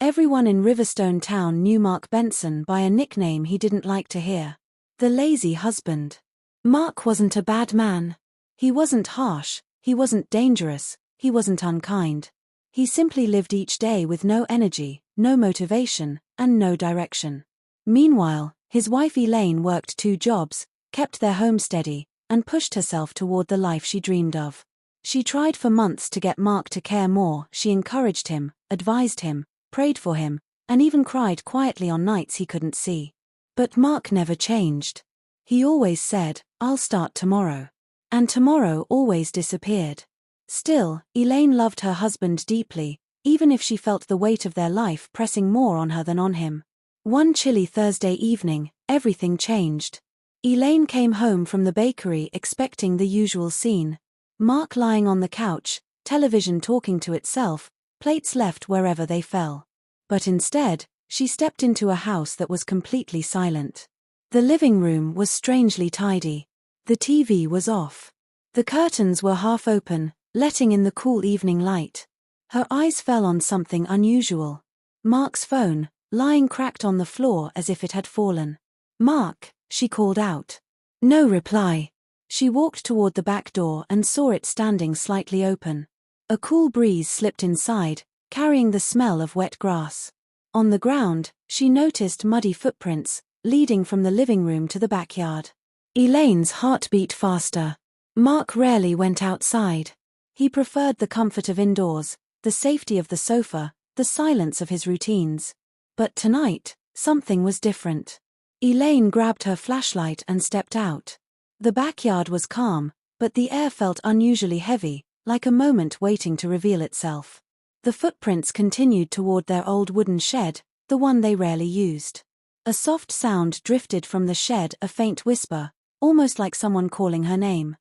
Everyone in Riverstone town knew Mark Benson by a nickname he didn't like to hear: the lazy husband. Mark wasn't a bad man. He wasn't harsh, he wasn't dangerous, he wasn't unkind. He simply lived each day with no energy, no motivation, and no direction. Meanwhile, his wife Elaine worked 2 jobs, kept their home steady, and pushed herself toward the life she dreamed of. She tried for months to get Mark to care more. She encouraged him, advised him, prayed for him, and even cried quietly on nights he couldn't see. But Mark never changed. He always said, "I'll start tomorrow." And tomorrow always disappeared. Still, Elaine loved her husband deeply, even if she felt the weight of their life pressing more on her than on him. One chilly Thursday evening, everything changed. Elaine came home from the bakery expecting the usual scene. Mark lying on the couch, television talking to itself, plates left wherever they fell. But instead, she stepped into a house that was completely silent. The living room was strangely tidy. The TV was off. The curtains were half open, letting in the cool evening light. Her eyes fell on something unusual. Mark's phone, lying cracked on the floor as if it had fallen. "Mark," she called out. No reply. She walked toward the back door and saw it standing slightly open. A cool breeze slipped inside, carrying the smell of wet grass. On the ground, she noticed muddy footprints, leading from the living room to the backyard. Elaine's heart beat faster. Mark rarely went outside. He preferred the comfort of indoors, the safety of the sofa, the silence of his routines. But tonight, something was different. Elaine grabbed her flashlight and stepped out. The backyard was calm, but the air felt unusually heavy, like a moment waiting to reveal itself. The footprints continued toward their old wooden shed, the one they rarely used. A soft sound drifted from the shed, a faint whisper, almost like someone calling her name.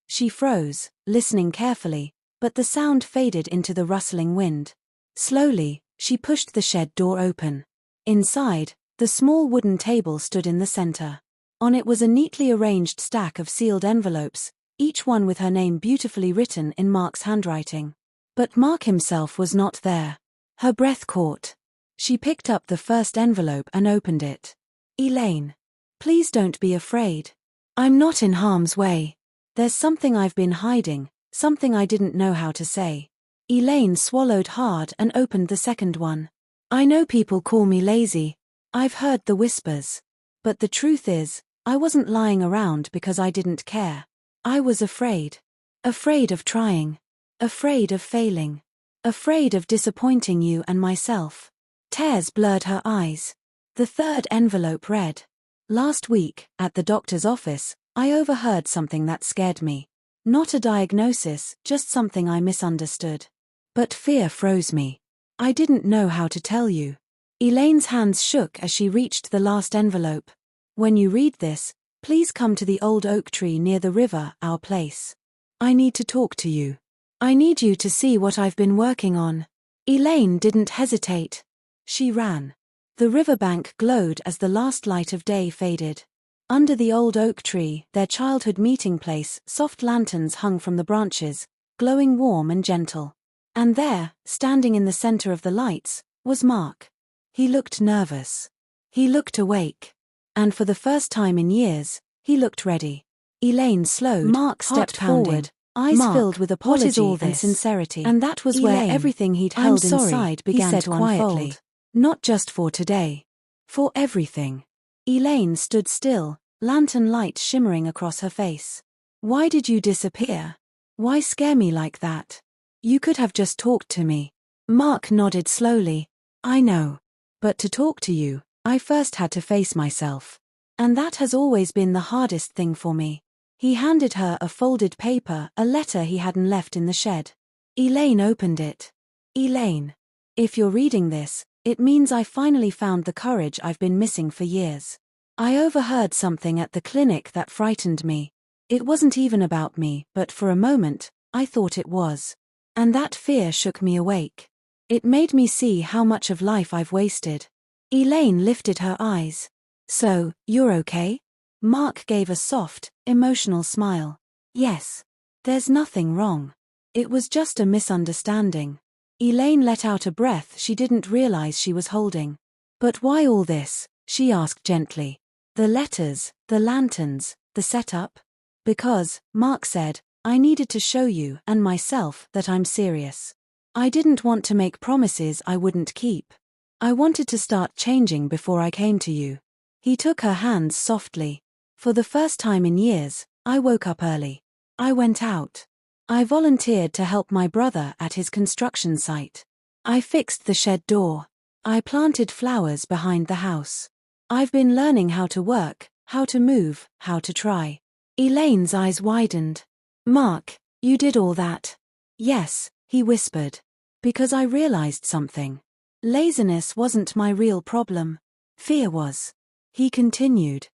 She froze, listening carefully, but the sound faded into the rustling wind. Slowly, she pushed the shed door open. Inside, the small wooden table stood in the center. On it was a neatly arranged stack of sealed envelopes, each one with her name beautifully written in Mark's handwriting. But Mark himself was not there. Her breath caught. She picked up the first envelope and opened it. "Elaine, please don't be afraid. I'm not in harm's way. There's something I've been hiding, something I didn't know how to say." Elaine swallowed hard and opened the second one. "I know people call me lazy. I've heard the whispers. But the truth is, I wasn't lying around because I didn't care. I was afraid. Afraid of trying. Afraid of failing. Afraid of disappointing you and myself." Tears blurred her eyes. The third envelope read, "Last week, at the doctor's office, I overheard something that scared me. Not a diagnosis, just something I misunderstood. But fear froze me. I didn't know how to tell you." Elaine's hands shook as she reached the last envelope. "When you read this, please come to the old oak tree near the river, our place. I need to talk to you. I need you to see what I've been working on." Elaine didn't hesitate. She ran. The riverbank glowed as the last light of day faded. Under the old oak tree, their childhood meeting place, soft lanterns hung from the branches, glowing warm and gentle. And there, standing in the center of the lights, was Mark. He looked nervous. He looked awake. And for the first time in years, he looked ready. Elaine slowed. Mark stepped forward, eyes filled with apology and sincerity. And that was where everything he'd held inside began to unfold. "Not just for today. For everything." Elaine stood still, lantern light shimmering across her face. "Why did you disappear? Why scare me like that? You could have just talked to me." Mark nodded slowly. "I know. But to talk to you, I first had to face myself. And that has always been the hardest thing for me." He handed her a folded paper, a letter he hadn't left in the shed. Elaine opened it. "Elaine, if you're reading this, it means I finally found the courage I've been missing for years. I overheard something at the clinic that frightened me. It wasn't even about me, but for a moment, I thought it was. And that fear shook me awake. It made me see how much of life I've wasted." Elaine lifted her eyes. "So, you're okay?" Mark gave a soft, emotional smile. "Yes. There's nothing wrong. It was just a misunderstanding." Elaine let out a breath she didn't realize she was holding. But why all this? She asked gently. The letters, the lanterns, the setup? Because, Mark said, I needed to show you and myself that I'm serious. I didn't want to make promises I wouldn't keep. I wanted to start changing before I came to you. He took her hands softly. For the first time in years, I woke up early. I went out. I volunteered to help my brother at his construction site. I fixed the shed door. I planted flowers behind the house. I've been learning how to work, how to move, how to try. Elaine's eyes widened. Mark, you did all that? Yes, he whispered. Because I realized something. Laziness wasn't my real problem. Fear was. He continued.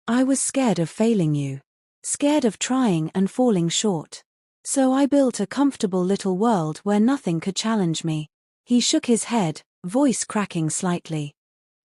I was scared of failing you. Scared of trying and falling short. So I built a comfortable little world where nothing could challenge me. He shook his head, voice cracking slightly.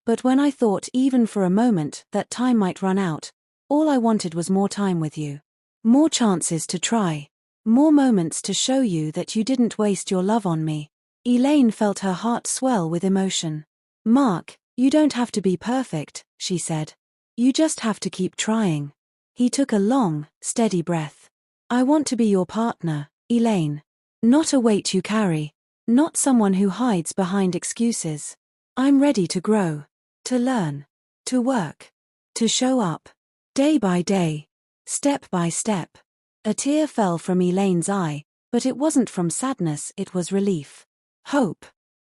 But when I thought even for a moment that time might run out, all I wanted was more time with you. More chances to try. More moments to show you that you didn't waste your love on me. Elaine felt her heart swell with emotion. Mark, you don't have to be perfect, she said. You just have to keep trying. He took a long, steady breath. I want to be your partner, Elaine. Not a weight you carry. Not someone who hides behind excuses. I'm ready to grow. To learn. To work. To show up. Day by day. Step by step. A tear fell from Elaine's eye, but it wasn't from sadness, it was relief. Hope.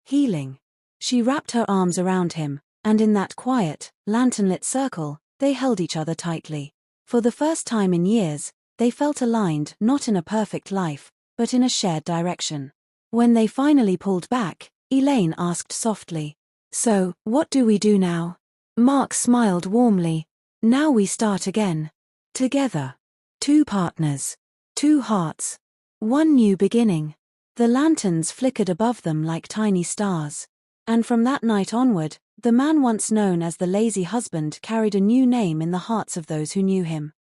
Healing. She wrapped her arms around him, and in that quiet, lantern-lit circle, they held each other tightly. For the first time in years, they felt aligned not in a perfect life, but in a shared direction. When they finally pulled back, Elaine asked softly, So, what do we do now? Mark smiled warmly. Now we start again. Together. 2 partners. 2 hearts. 1 new beginning. The lanterns flickered above them like tiny stars. And from that night onward, the man once known as the lazy husband carried a new name in the hearts of those who knew him.